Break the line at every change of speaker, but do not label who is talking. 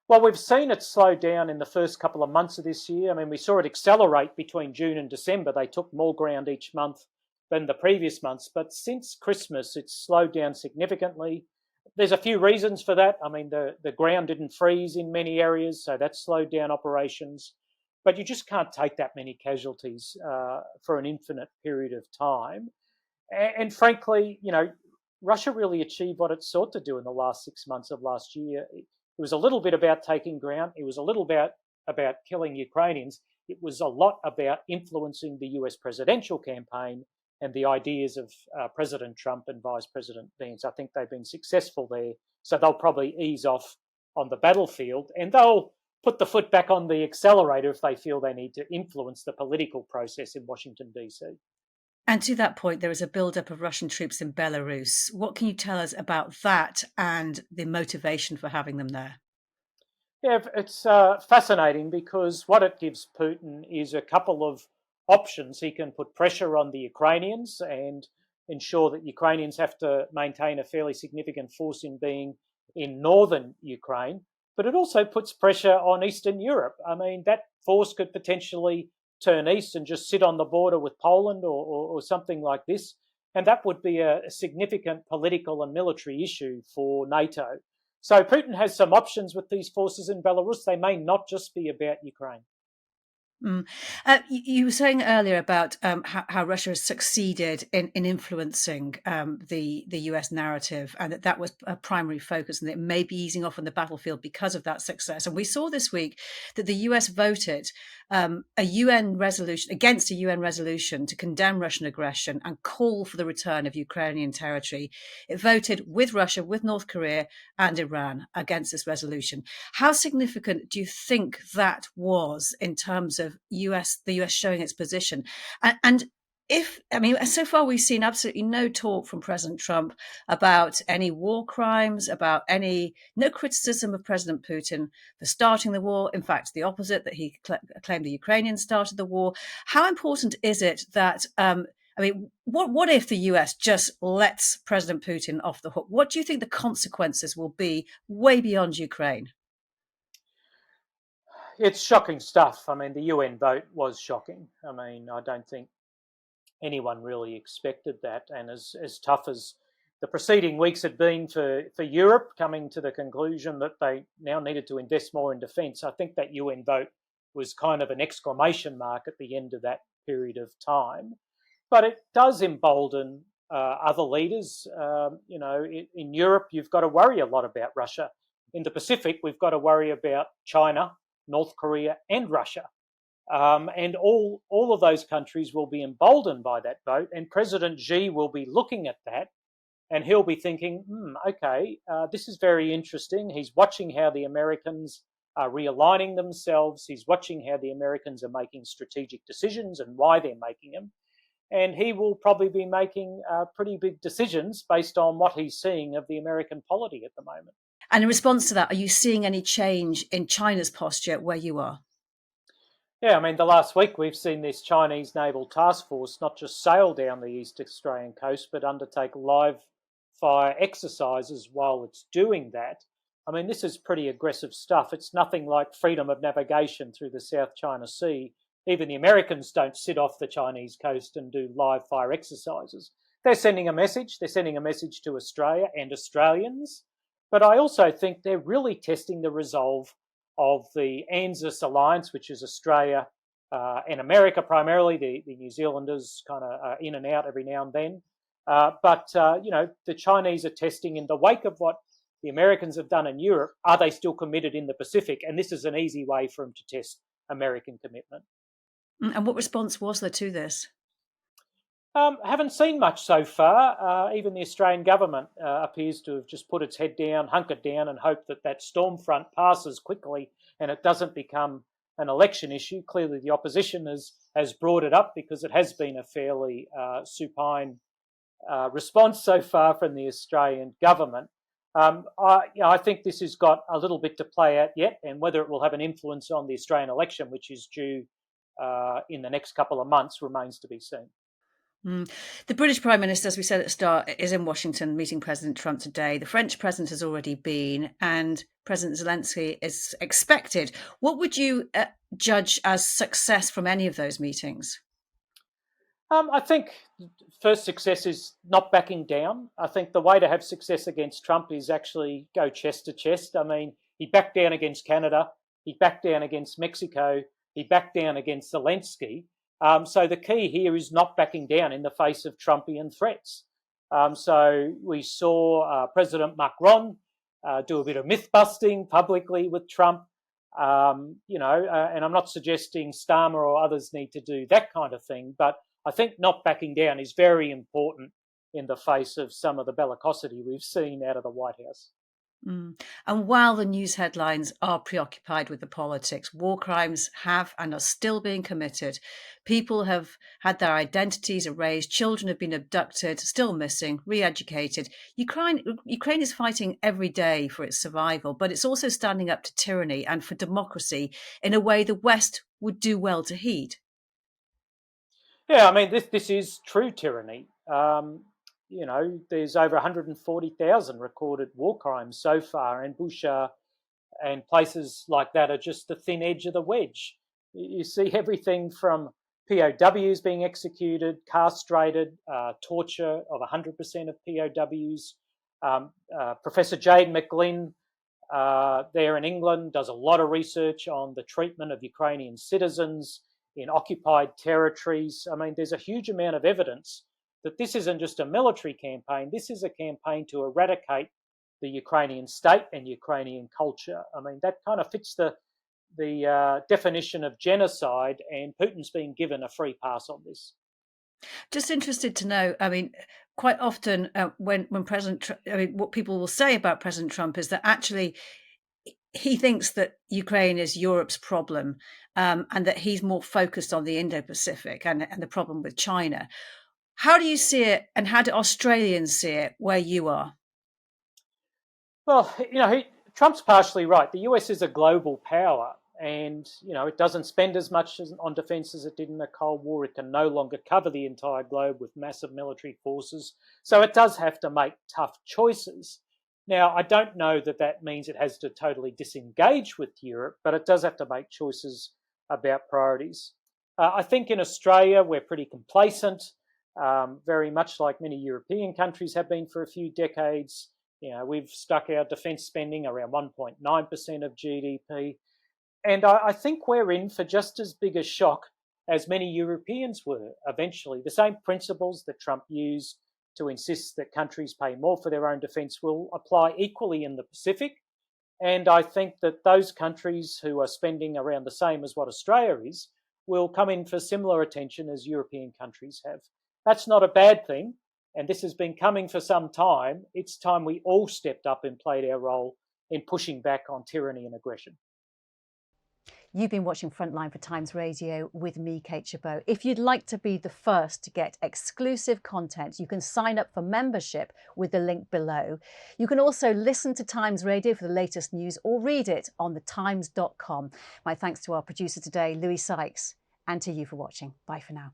Well, we've seen it slow down in the first couple of months of this year. I mean, we saw it accelerate between June and December. They took more ground each month than the previous months. But since Christmas, it's slowed down significantly. There's a few reasons for that. I mean, the ground didn't freeze in many areas, so that slowed down operations. But you just can't take that many casualties for an infinite period of time. And frankly, Russia really achieved what it sought to do in the last 6 months of last year. It was a little bit about taking ground. It was a little bit about killing Ukrainians. It was a lot about influencing the US presidential campaign and the ideas of President Trump and Vice President Vance. I think they've been successful there. So they'll probably ease off on the battlefield, and they'll put the foot back on the accelerator if they feel they need to influence the political process in Washington, D.C.
And to that point, there is a buildup of Russian troops in Belarus. What can you tell us about that and the motivation for having them there?
Yeah, it's fascinating because what it gives Putin is a couple of options. He can put pressure on the Ukrainians and ensure that Ukrainians have to maintain a fairly significant force in being in northern Ukraine, but it also puts pressure on Eastern Europe. I mean, that force could potentially turn east and just sit on the border with Poland or something like this. And that would be a significant political and military issue for NATO. So Putin has some options with these forces in Belarus. They may not just be about Ukraine.
You were saying earlier about how Russia has succeeded in influencing the US narrative, and that was a primary focus, and it may be easing off on the battlefield because of that success. And we saw this week that the US voted a UN resolution against a UN resolution to condemn Russian aggression and call for the return of Ukrainian territory. It voted with Russia, with North Korea and Iran against this resolution. How significant do you think that was in terms of the US showing its position? And so far we've seen absolutely no talk from President Trump about any war crimes, no criticism of President Putin for starting the war. In fact, the opposite, that he claimed the Ukrainians started the war. How important is it that, what if the US just lets President Putin off the hook? What do you think the consequences will be way beyond Ukraine?
It's shocking stuff. I mean, the UN vote was shocking. I mean, I don't think anyone really expected that. And as tough as the preceding weeks had been for Europe, coming to the conclusion that they now needed to invest more in defence, I think that UN vote was kind of an exclamation mark at the end of that period of time. But it does embolden other leaders. In Europe, you've got to worry a lot about Russia. In the Pacific, we've got to worry about China, North Korea and Russia. And all of those countries will be emboldened by that vote. And President Xi will be looking at that and he'll be thinking, okay, this is very interesting. He's watching how the Americans are realigning themselves. He's watching how the Americans are making strategic decisions and why they're making them. And he will probably be making pretty big decisions based on what he's seeing of the American polity at the moment.
And in response to that, are you seeing any change in China's posture where you are?
Yeah, I mean, the last week we've seen this Chinese naval task force not just sail down the East Australian coast, but undertake live fire exercises while it's doing that. I mean, this is pretty aggressive stuff. It's nothing like freedom of navigation through the South China Sea. Even the Americans don't sit off the Chinese coast and do live fire exercises. They're sending a message. They're sending a message to Australia and Australians. But I also think they're really testing the resolve of the ANZUS alliance, which is Australia and America primarily. The New Zealanders kind of are in and out every now and then. But the Chinese are testing in the wake of what the Americans have done in Europe. Are they still committed in the Pacific? And this is an easy way for them to test American commitment.
And what response was there to this?
Haven't seen much so far. Even the Australian government appears to have just put its head down, hunkered down, and hoped that storm front passes quickly and it doesn't become an election issue. Clearly, the opposition has brought it up because it has been a fairly supine response so far from the Australian government. I think this has got a little bit to play out yet, and whether it will have an influence on the Australian election, which is due in the next couple of months, remains to be seen.
Mm. The British Prime Minister, as we said at the start, is in Washington meeting President Trump today. The French president has already been, and President Zelensky is expected. What would you judge as success from any of those meetings?
I think first success is not backing down. I think the way to have success against Trump is actually go chest to chest. I mean, he backed down against Canada, he backed down against Mexico, he backed down against Zelensky. So the key here is not backing down in the face of Trumpian threats. So we saw President Macron do a bit of myth busting publicly with Trump. And I'm not suggesting Starmer or others need to do that kind of thing, but I think not backing down is very important in the face of some of the bellicosity we've seen out of the White House.
Mm. And while the news headlines are preoccupied with the politics, war crimes have and are still being committed. People have had their identities erased, children have been abducted, still missing, re-educated. Ukraine is fighting every day for its survival, but it's also standing up to tyranny and for democracy in a way the West would do well to heed.
Yeah, I mean, this is true tyranny. There's over 140,000 recorded war crimes so far, and Bucha and places like that are just the thin edge of the wedge. You see everything from POWs being executed, castrated, torture of 100% of POWs. Professor Jade McGlynn there in England does a lot of research on the treatment of Ukrainian citizens in occupied territories. I mean, there's a huge amount of evidence that this isn't just a military campaign, this is a campaign to eradicate the Ukrainian state and Ukrainian culture. I mean, that kind of fits the definition of genocide, and Putin's been given a free pass on this.
Just interested to know, I mean, quite often when what people will say about President Trump is that actually he thinks that Ukraine is Europe's problem, and that he's more focused on the Indo-Pacific and the problem with China. How do you see it, and how do Australians see it where you are?
Well, Trump's partially right. The US is a global power, and it doesn't spend as much on defence as it did in the Cold War. It can no longer cover the entire globe with massive military forces, so it does have to make tough choices. Now, I don't know that that means it has to totally disengage with Europe, but it does have to make choices about priorities. I think in Australia we're pretty complacent, very much like many European countries have been for a few decades. We've stuck our defence spending around 1.9% of GDP. And I think we're in for just as big a shock as many Europeans were eventually. The same principles that Trump used to insist that countries pay more for their own defence will apply equally in the Pacific. And I think that those countries who are spending around the same as what Australia is will come in for similar attention as European countries have. That's not a bad thing, and this has been coming for some time. It's time we all stepped up and played our role in pushing back on tyranny and aggression.
You've been watching Frontline for Times Radio with me, Kate Chabot. If you'd like to be the first to get exclusive content, you can sign up for membership with the link below. You can also listen to Times Radio for the latest news or read it on thetimes.com. My thanks to our producer today, Louis Sykes, and to you for watching. Bye for now.